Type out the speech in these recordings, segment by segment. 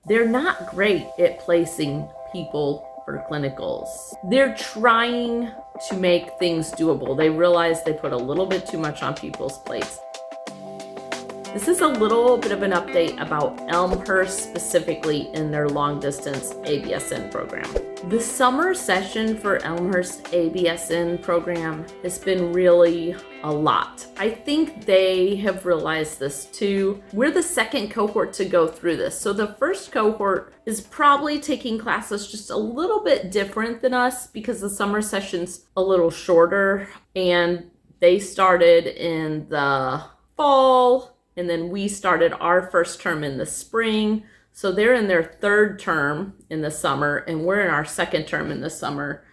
They're not great at placing people for clinicals. They're trying to make things doable. They realize they put a little bit too much on people's plates. This is a little bit of an update about Elmhurst, specifically in their long distance ABSN program. The summer session for Elmhurst ABSN program has been really a lot. I think they have realized this too. We're the second cohort to go through this. So the first cohort is probably taking classes just a little bit different than us because the summer session's a little shorter, and they started in the fall. And then we started our first term in the spring. So they're in their third term in the summer, and we're in our second term in the summer.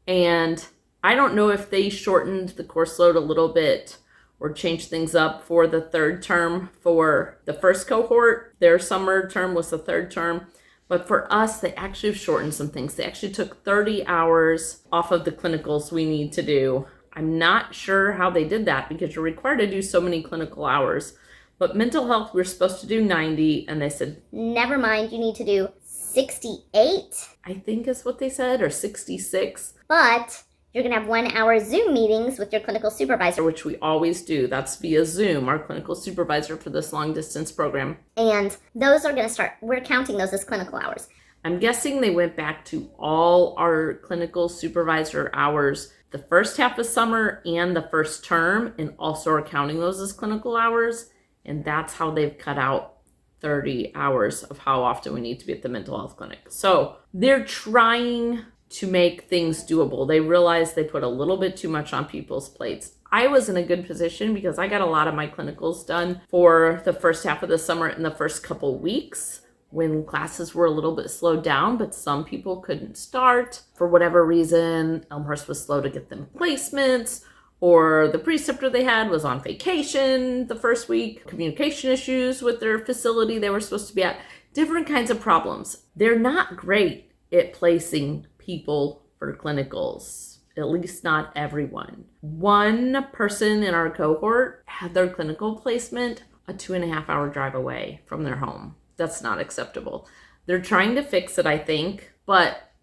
And I don't know if they shortened the course load a little bit or changed things up for the third term for the first cohort. Their summer term was the third term. But for us, they actually have shortened some things. They actually took 30 hours off of the clinicals we need to do. I'm not sure how they did that because you're required to do so many clinical hours. But mental health, we're supposed to do 90, and they said, never mind, you need to do 68. I think is what they said, or 66. But you're going to have 1 hour Zoom meetings with your clinical supervisor. Which we always do. That's via Zoom, our clinical supervisor for this long distance program. And those are going to start, we're counting those as clinical hours. I'm guessing they went back to all our clinical supervisor hours the first half of summer and the first term, and also are counting those as clinical hours. And that's how they've cut out 30 hours of how often we need to be at the mental health clinic. So they're trying to make things doable. They realize they put a little bit too much on people's plates. I was in a good position because I got a lot of my clinicals done for the first half of the summer in the first couple weeks when classes were a little bit slowed down, but some people couldn't start for whatever reason. Elmhurst was slow to get them placements, or the preceptor they had was on vacation the first week, communication issues with their facility they were supposed to be at, different kinds of problems. They're not great at placing people for clinicals, at least not everyone. One person in our cohort had their clinical placement a 2.5 hour drive away from their home. That's not acceptable. They're trying to fix it, I think, but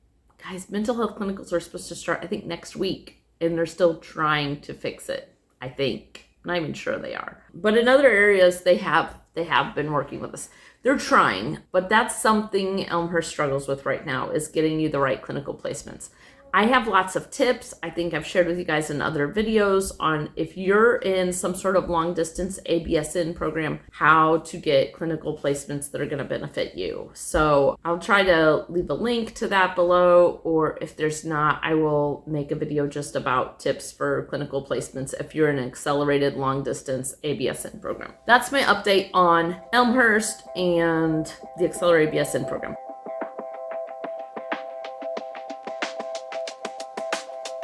guys, mental health clinicals are supposed to start, I think, next week. And they're still trying to fix it, I think. I'm not even sure they are. But in other areas, they have been working with us. They're trying, but that's something Elmhurst struggles with right now, is getting you the right clinical placements. I have lots of tips. I think I've shared with you guys in other videos on if you're in some sort of long distance ABSN program, how to get clinical placements that are going to benefit you. So I'll try to leave a link to that below, or if there's not, I will make a video just about tips for clinical placements if you're in an accelerated long distance ABSN program. That's my update on Elmhurst and the accelerated ABSN program.